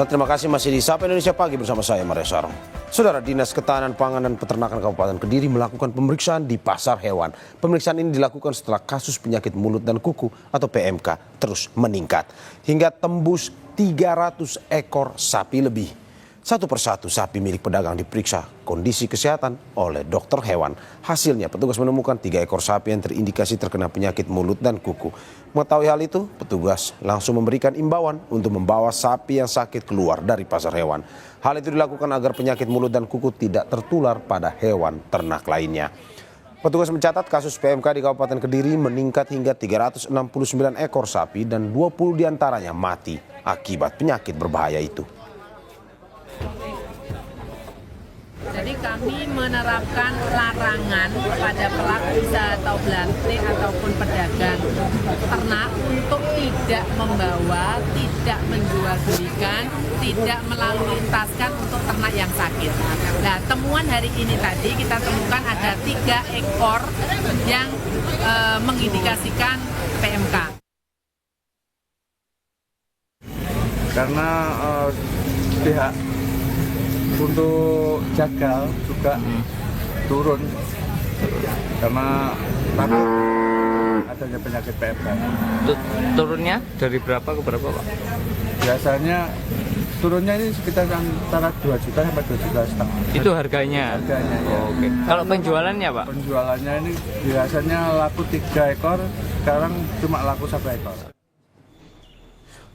Terima kasih masih di Sapa Indonesia Pagi bersama saya Maria Sarong. Saudara, Dinas Ketahanan Pangan dan Peternakan Kabupaten Kediri melakukan pemeriksaan di pasar hewan. Pemeriksaan ini dilakukan setelah kasus penyakit mulut dan kuku atau PMK terus meningkat hingga tembus 300 ekor sapi lebih. Satu persatu sapi milik pedagang diperiksa kondisi kesehatan oleh dokter hewan. Hasilnya petugas menemukan 3 ekor sapi yang terindikasi terkena penyakit mulut dan kuku. Mengetahui hal itu, petugas langsung memberikan imbauan untuk membawa sapi yang sakit keluar dari pasar hewan. Hal itu dilakukan agar penyakit mulut dan kuku tidak tertular pada hewan ternak lainnya. Petugas mencatat kasus PMK di Kabupaten Kediri meningkat hingga 369 ekor sapi dan 20 diantaranya mati akibat penyakit berbahaya itu. Jadi kami menerapkan larangan kepada pelaku usaha atau belantik ataupun pedagang ternak untuk tidak membawa, tidak menjual belikan, tidak melalui lintaskan untuk ternak yang sakit. Nah, temuan hari ini tadi kita temukan ada 3 ekor yang mengindikasikan PMK. Karena pihak untuk jagal juga turun karena takut adanya penyakit PMK. Turunnya dari berapa ke berapa, Pak? Biasanya turunnya ini sekitar antara 2 juta sampai 2,5 juta. Itu harganya? Harganya, ya. Oke. Kalau penjualannya, Pak? Penjualannya ini biasanya laku 3 ekor, sekarang cuma laku 1 ekor.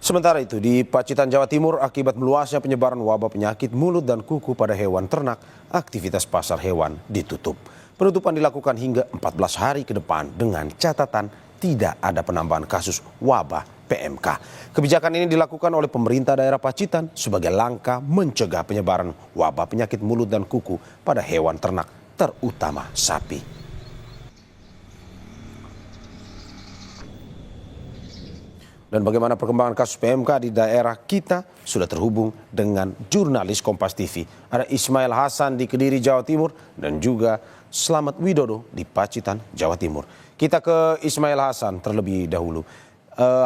Sementara itu, di Pacitan, Jawa Timur, akibat meluasnya penyebaran wabah penyakit mulut dan kuku pada hewan ternak, aktivitas pasar hewan ditutup. Penutupan dilakukan hingga 14 hari ke depan dengan catatan tidak ada penambahan kasus wabah PMK. Kebijakan ini dilakukan oleh pemerintah daerah Pacitan sebagai langkah mencegah penyebaran wabah penyakit mulut dan kuku pada hewan ternak, terutama sapi. Dan bagaimana perkembangan kasus PMK di daerah kita sudah terhubung dengan jurnalis Kompas TV. Ada Ismail Hasan di Kediri, Jawa Timur dan juga Slamet Widodo di Pacitan, Jawa Timur. Kita ke Ismail Hasan terlebih dahulu.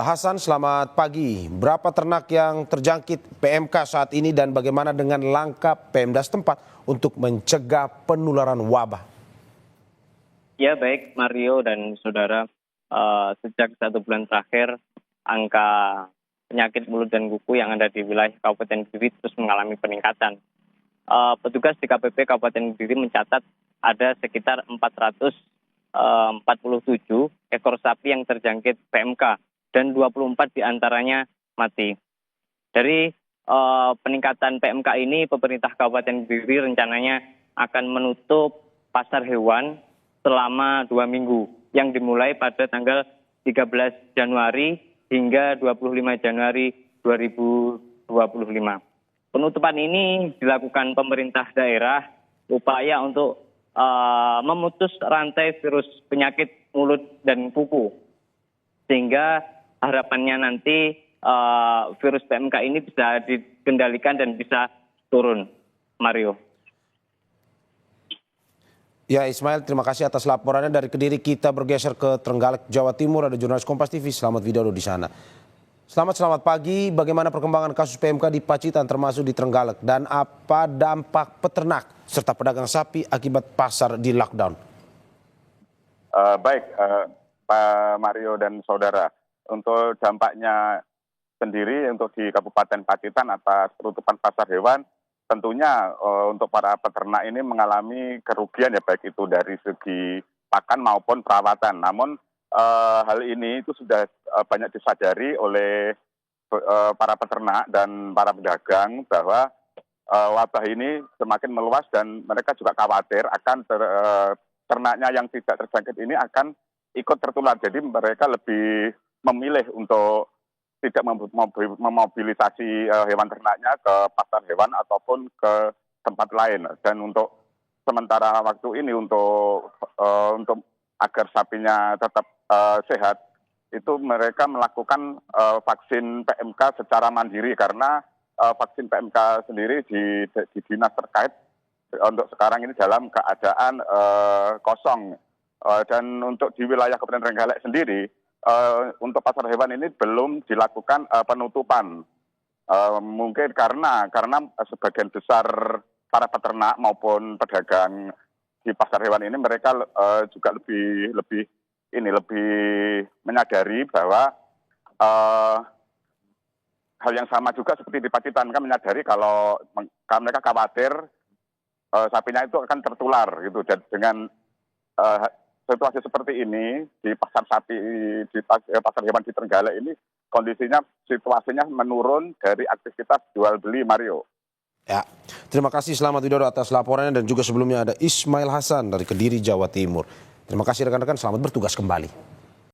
Hasan, selamat pagi. Berapa ternak yang terjangkit PMK saat ini dan bagaimana dengan langkah Pemda setempat untuk mencegah penularan wabah? Ya baik Mario dan saudara, sejak 1 bulan terakhir angka penyakit mulut dan kuku yang ada di wilayah Kabupaten Kediri terus mengalami peningkatan. Petugas di KPP Kabupaten Kediri mencatat ada sekitar 447 ekor sapi yang terjangkit PMK dan 24 diantaranya mati. Dari peningkatan PMK ini, pemerintah Kabupaten Kediri rencananya akan menutup pasar hewan selama 2 minggu yang dimulai pada tanggal 13 Januari hingga 25 Januari 2025. Penutupan ini dilakukan pemerintah daerah upaya untuk memutus rantai virus penyakit mulut dan kuku. Sehingga harapannya nanti virus PMK ini bisa dikendalikan dan bisa turun, Mario. Ya Ismail, terima kasih atas laporannya dari Kediri. Kita bergeser ke Trenggalek, Jawa Timur. Ada jurnalis Kompas TV, Slamet Widodo di sana. Selamat pagi. Bagaimana perkembangan kasus PMK di Pacitan termasuk di Trenggalek dan apa dampak peternak serta pedagang sapi akibat pasar di lockdown? Baik, Pak Mario dan saudara. Untuk dampaknya sendiri untuk di Kabupaten Pacitan atas penutupan pasar hewan, tentunya untuk para peternak ini mengalami kerugian ya, baik itu dari segi pakan maupun perawatan. Namun hal ini itu sudah banyak disadari oleh para peternak dan para pedagang bahwa wabah ini semakin meluas dan mereka juga khawatir akan ternaknya yang tidak terjangkit ini akan ikut tertular. Jadi mereka lebih memilih untuk tidak memobilisasi hewan ternaknya ke pasar hewan ataupun ke tempat lain. Dan untuk sementara waktu ini untuk agar sapinya tetap sehat, itu mereka melakukan vaksin PMK secara mandiri karena vaksin PMK sendiri di dinas terkait untuk sekarang ini dalam keadaan kosong. Dan untuk di wilayah Kabupaten Trenggalek sendiri, untuk pasar hewan ini belum dilakukan penutupan. Mungkin karena sebagian besar para peternak maupun pedagang di pasar hewan ini mereka juga lebih menyadari bahwa hal yang sama juga seperti di Pacitan, kan menyadari kalau mereka khawatir sapinya itu akan tertular gitu. Dan dengan situasi seperti ini di pasar sapi di pasar hewan di Trenggalek ini situasinya menurun dari aktivitas jual beli, Mario. Ya, terima kasih Selamat Widodo atas laporannya, dan juga sebelumnya ada Ismail Hasan dari Kediri, Jawa Timur. Terima kasih rekan-rekan, selamat bertugas kembali.